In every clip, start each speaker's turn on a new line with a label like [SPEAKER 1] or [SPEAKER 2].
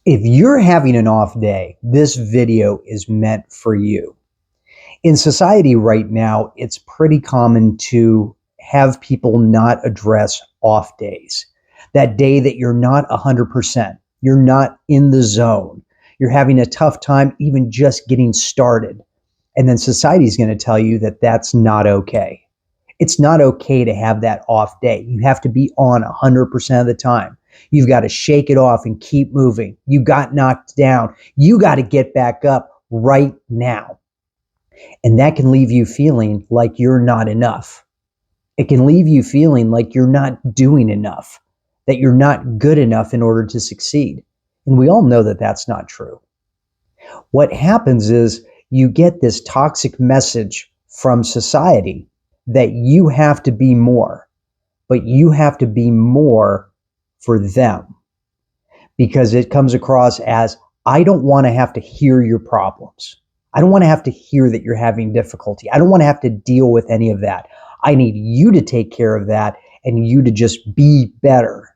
[SPEAKER 1] If you're having an off day, this video is meant for you. In society right now, it's pretty common to have people not address off days. That day that you're not 100%, you're not in the zone, you're having a tough time even just getting started. And then society is going to tell you that that's not okay. It's not okay to have that off day. You have to be on 100% of the time. You've got to shake it off and keep moving. You got knocked down. You got to get back up right now. And that can leave you feeling like you're not enough. It can leave you feeling like you're not doing enough, that you're not good enough in order to succeed. And we all know that that's not true. What happens is you get this toxic message from society that you have to be more, but you have to be more for them, because it comes across as, I don't want to have to hear your problems. I don't want to have to hear that you're having difficulty. I don't want to have to deal with any of that. I need you to take care of that and you to just be better.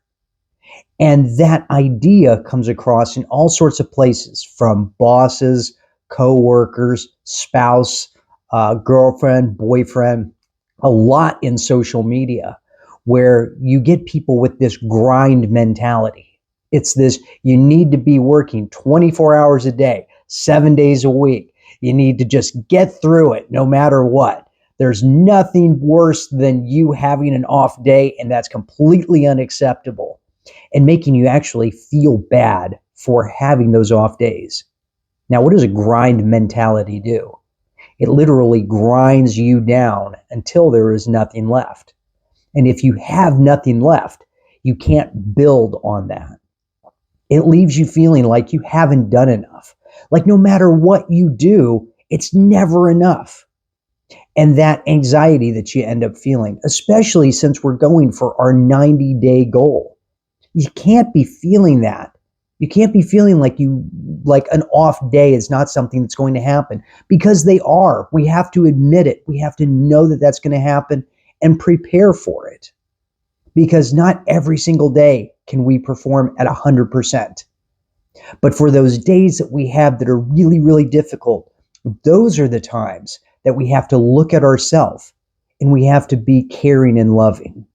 [SPEAKER 1] And that idea comes across in all sorts of places, from bosses, co-workers, spouse, girlfriend, boyfriend, a lot in social media, where you get people with this grind mentality. It's this, you need to be working 24 hours a day, 7 days a week. You need to just get through it no matter what. There's nothing worse than you having an off day, and that's completely unacceptable, and making you actually feel bad for having those off days. Now, what does a grind mentality do? It literally grinds you down until there is nothing left. And if you have nothing left, you can't build on that. It leaves you feeling like you haven't done enough. Like no matter what you do, it's never enough. And that anxiety that you end up feeling, especially since we're going for our 90-day goal, you can't be feeling that. You can't be feeling like an off day is not something that's going to happen, because they are. We have to admit it. We have to know that that's going to happen and prepare for it, because not every single day can we perform at 100%. But for those days that we have that are really, really difficult, those are the times that we have to look at ourselves and we have to be caring and loving.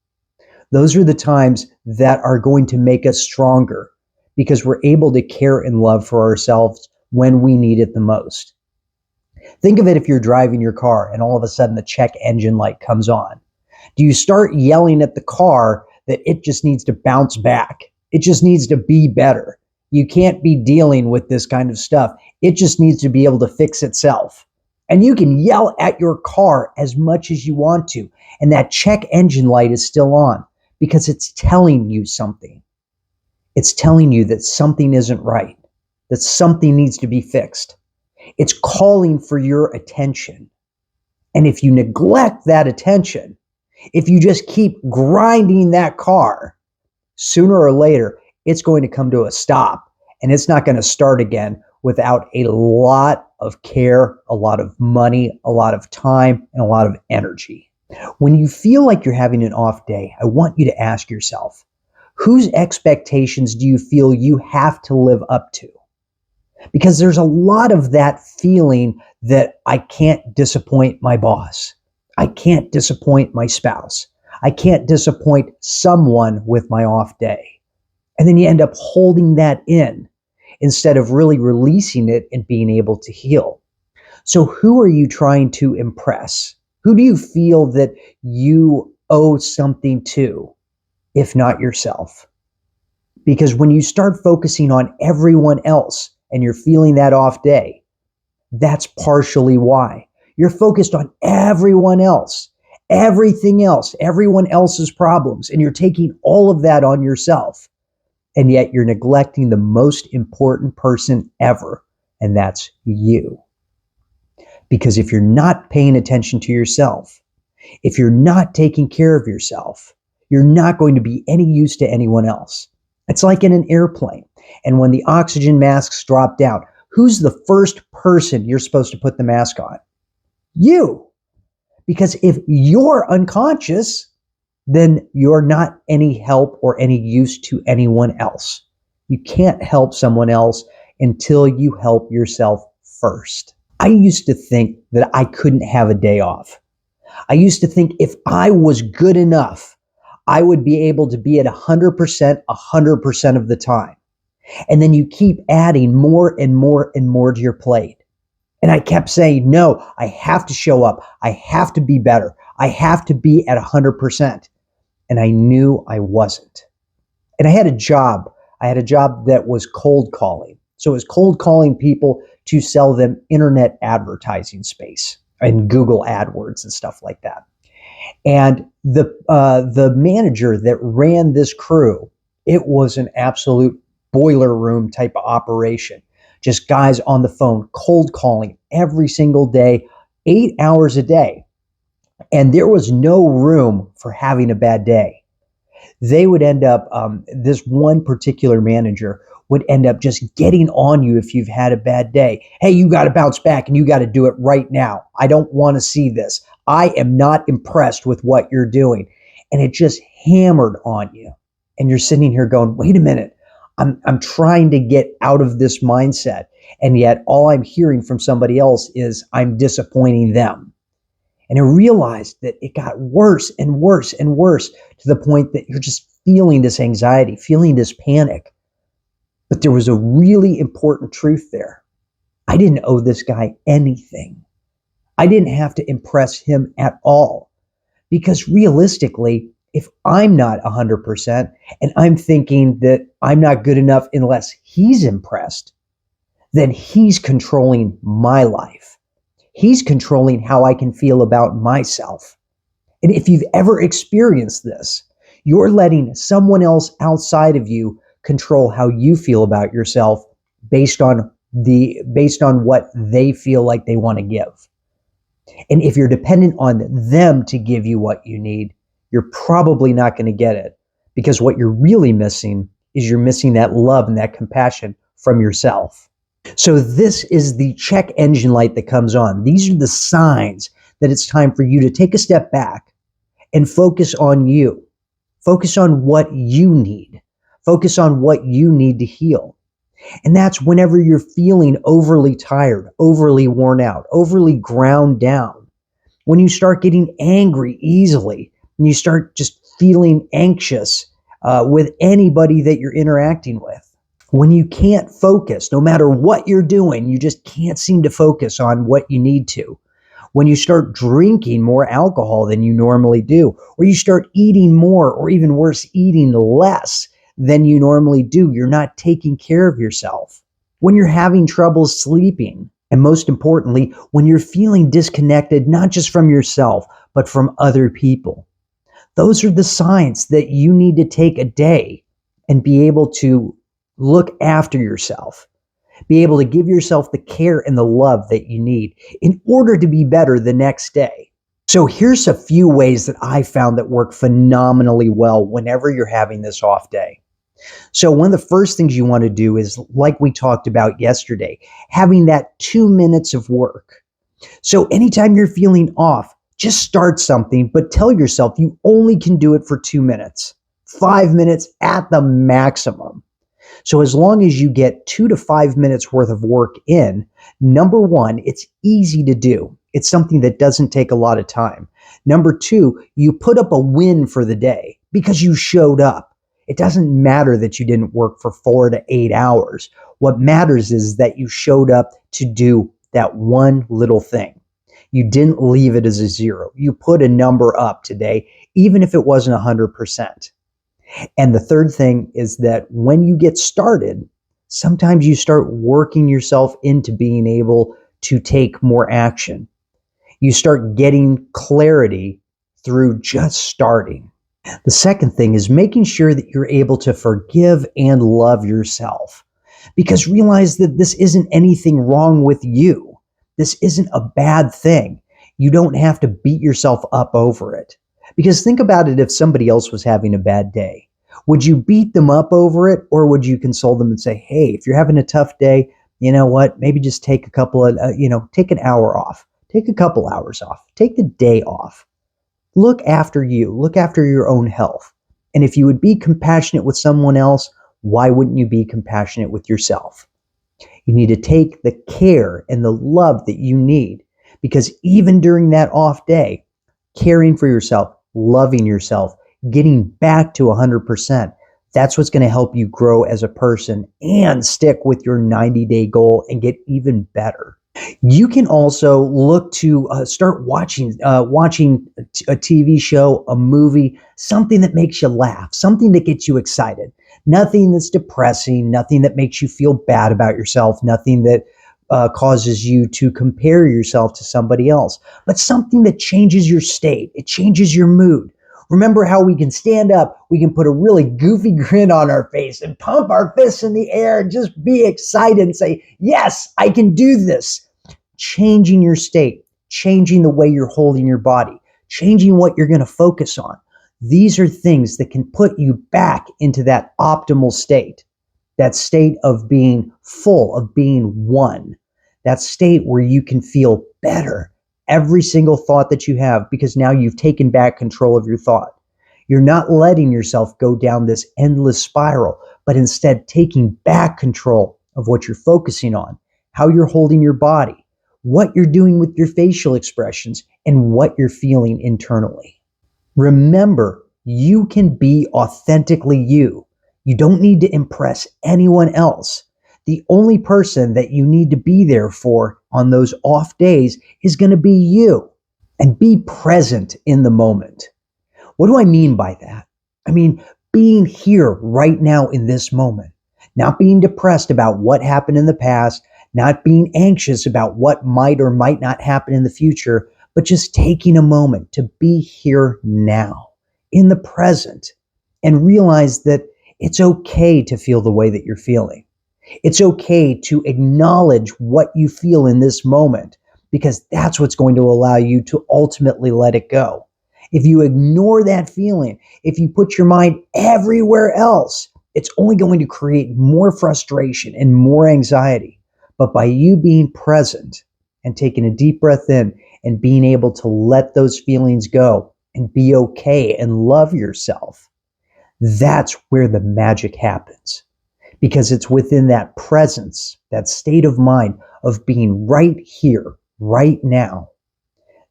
[SPEAKER 1] Those are the times that are going to make us stronger, because we're able to care and love for ourselves when we need it the most. Think of it if you're driving your car and all of a sudden the check engine light comes on. Do you start yelling at the car that it just needs to bounce back? It just needs to be better. You can't be dealing with this kind of stuff. It just needs to be able to fix itself. And you can yell at your car as much as you want to, and that check engine light is still on, because it's telling you something. It's telling you that something isn't right, that something needs to be fixed. It's calling for your attention. And if you neglect that attention, if you just keep grinding that car, sooner or later, it's going to come to a stop, and it's not going to start again without a lot of care, a lot of money, a lot of time, and a lot of energy. When you feel like you're having an off day, I want you to ask yourself, whose expectations do you feel you have to live up to? Because there's a lot of that feeling that I can't disappoint my boss. I can't disappoint my spouse. I can't disappoint someone with my off day. And then you end up holding that in instead of really releasing it and being able to heal. So who are you trying to impress? Who do you feel that you owe something to, if not yourself? Because when you start focusing on everyone else and you're feeling that off day, that's partially why. You're focused on everyone else, everything else, everyone else's problems, and you're taking all of that on yourself. And yet you're neglecting the most important person ever, and that's you. Because if you're not paying attention to yourself, if you're not taking care of yourself, you're not going to be any use to anyone else. It's like in an airplane. And when the oxygen masks drop down, who's the first person you're supposed to put the mask on? You. Because if you're unconscious, then you're not any help or any use to anyone else. You can't help someone else until you help yourself first. I used to think that I couldn't have a day off. I used to think if I was good enough, I would be able to be at 100% of the time. And then you keep adding more and more and more to your plate. And I kept saying, no, I have to show up. I have to be better. I have to be at 100%. And I knew I wasn't. And I had a job. I had a job that was cold calling. So it was cold calling people to sell them internet advertising space and Google AdWords and stuff like that. And the manager that ran this crew, it was an absolute boiler room type of operation. Just guys on the phone, cold calling every single day, 8 hours a day. And there was no room for having a bad day. They would end up, this one particular manager would end up just getting on you if you've had a bad day. Hey, you got to bounce back and you got to do it right now. I don't want to see this. I am not impressed with what you're doing. And it just hammered on you. And you're sitting here going, wait a minute, I'm trying to get out of this mindset. And yet all I'm hearing from somebody else is I'm disappointing them. And I realized that it got worse and worse and worse to the point that you're just feeling this anxiety, feeling this panic. But there was a really important truth there. I didn't owe this guy anything. I didn't have to impress him at all. Because realistically, if I'm not 100% and I'm thinking that I'm not good enough unless he's impressed, then he's controlling my life. He's controlling how I can feel about myself. And if you've ever experienced this, you're letting someone else outside of you control how you feel about yourself based on what they feel like they want to give. And if you're dependent on them to give you what you need, you're probably not going to get it, because what you're really missing is you're missing that love and that compassion from yourself. So this is the check engine light that comes on. These are the signs that it's time for you to take a step back and focus on you. Focus on what you need. Focus on what you need to heal. And that's whenever you're feeling overly tired, overly worn out, overly ground down. When you start getting angry easily, and you start just feeling anxious with anybody that you're interacting with. When you can't focus, no matter what you're doing, you just can't seem to focus on what you need to. When you start drinking more alcohol than you normally do, or you start eating more, or even worse, eating less than you normally do, you're not taking care of yourself. When you're having trouble sleeping, and most importantly, when you're feeling disconnected, not just from yourself, but from other people. Those are the signs that you need to take a day and be able to look after yourself, be able to give yourself the care and the love that you need in order to be better the next day. So here's a few ways that I found that work phenomenally well whenever you're having this off day. So one of the first things you want to do is, like we talked about yesterday, having that 2 minutes of work. So anytime you're feeling off, just start something, but tell yourself you only can do it for 2 minutes, 5 minutes at the maximum. So as long as you get 2 to 5 minutes worth of work in, number one, it's easy to do. It's something that doesn't take a lot of time. Number two, you put up a win for the day because you showed up. It doesn't matter that you didn't work for 4 to 8 hours. What matters is that you showed up to do that one little thing. You didn't leave it as a zero. You put a number up today, even if it wasn't 100%. And the third thing is that when you get started, sometimes you start working yourself into being able to take more action. You start getting clarity through just starting. The second thing is making sure that you're able to forgive and love yourself. Because realize that this isn't anything wrong with you. This isn't a bad thing. You don't have to beat yourself up over it. Because think about it, if somebody else was having a bad day, would you beat them up over it, or would you console them and say, hey, if you're having a tough day, you know what, maybe just take a couple of, take an hour off, take a couple hours off, take the day off. Look after you, look after your own health. And if you would be compassionate with someone else, why wouldn't you be compassionate with yourself? You need to take the care and the love that you need, because even during that off day, caring for yourself, loving yourself, getting back to 100%, that's what's going to help you grow as a person and stick with your 90-day goal and get even better. You can also look to start watching a TV show, a movie, something that makes you laugh, something that gets you excited. Nothing that's depressing, nothing that makes you feel bad about yourself, nothing that causes you to compare yourself to somebody else, but something that changes your state. It changes your mood. Remember how we can stand up, we can put a really goofy grin on our face and pump our fists in the air and just be excited and say, yes, I can do this. Changing your state, changing the way you're holding your body, changing what you're going to focus on. These are things that can put you back into that optimal state, that state of being full, of being one, that state where you can feel better every single thought that you have, because now you've taken back control of your thought. You're not letting yourself go down this endless spiral, but instead taking back control of what you're focusing on, how you're holding your body, what you're doing with your facial expressions, and what you're feeling internally. Remember, you can be authentically you. You don't need to impress anyone else. The only person that you need to be there for on those off days is going to be you. And be present in the moment. What do I mean by that? I mean, being here right now in this moment, not being depressed about what happened in the past, not being anxious about what might or might not happen in the future, but just taking a moment to be here now, in the present, and realize that it's okay to feel the way that you're feeling. It's okay to acknowledge what you feel in this moment, because that's what's going to allow you to ultimately let it go. If you ignore that feeling, if you put your mind everywhere else, it's only going to create more frustration and more anxiety. But by you being present and taking a deep breath in and being able to let those feelings go and be okay and love yourself, that's where the magic happens. Because it's within that presence, that state of mind of being right here, right now.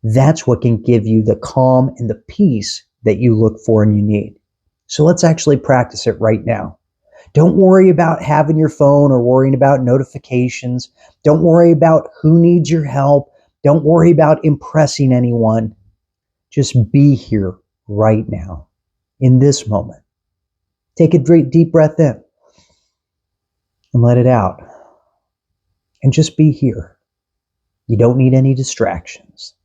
[SPEAKER 1] That's what can give you the calm and the peace that you look for and you need. So let's actually practice it right now. Don't worry about having your phone or worrying about notifications. Don't worry about who needs your help. Don't worry about impressing anyone. Just be here right now, in this moment. Take a deep breath in and let it out. And just be here. You don't need any distractions.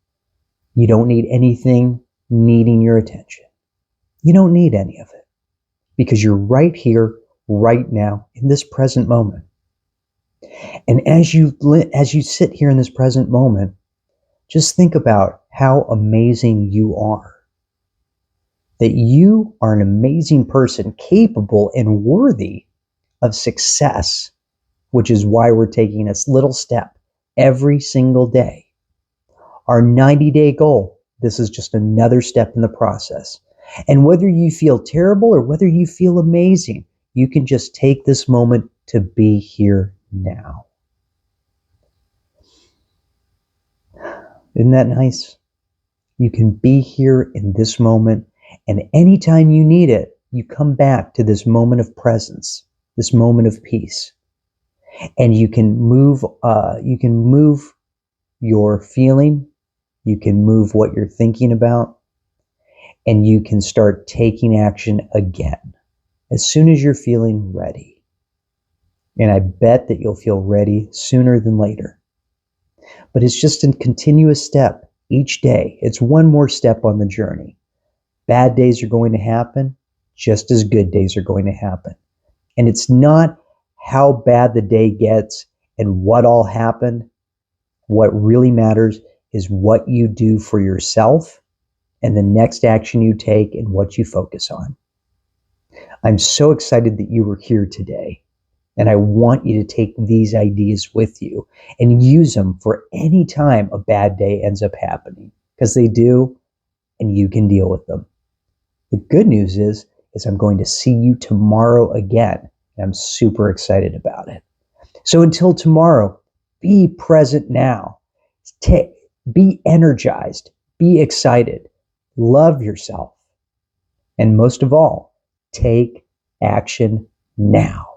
[SPEAKER 1] You don't need anything needing your attention. You don't need any of it, because you're right here, right now, in this present moment. And as you sit here in this present moment, just think about how amazing you are. That you are an amazing person, capable and worthy of success, which is why we're taking this little step every single day. Our 90-day goal, this is just another step in the process. And whether you feel terrible or whether you feel amazing, you can just take this moment to be here now. Isn't that nice? You can be here in this moment, and anytime you need it, you come back to this moment of presence, this moment of peace. And you can move your feeling, you can move what you're thinking about, and you can start taking action again as soon as you're feeling ready. And I bet that you'll feel ready sooner than later. But it's just a continuous step each day. It's one more step on the journey. Bad days are going to happen, just as good days are going to happen. And it's not how bad the day gets and what all happened. What really matters is what you do for yourself and the next action you take and what you focus on. I'm so excited that you were here today. And I want you to take these ideas with you and use them for any time a bad day ends up happening, because they do, and you can deal with them. The good news is I'm going to see you tomorrow again. and I'm super excited about it. So until tomorrow, be present now. Be energized. Be excited. Love yourself. And most of all, take action now.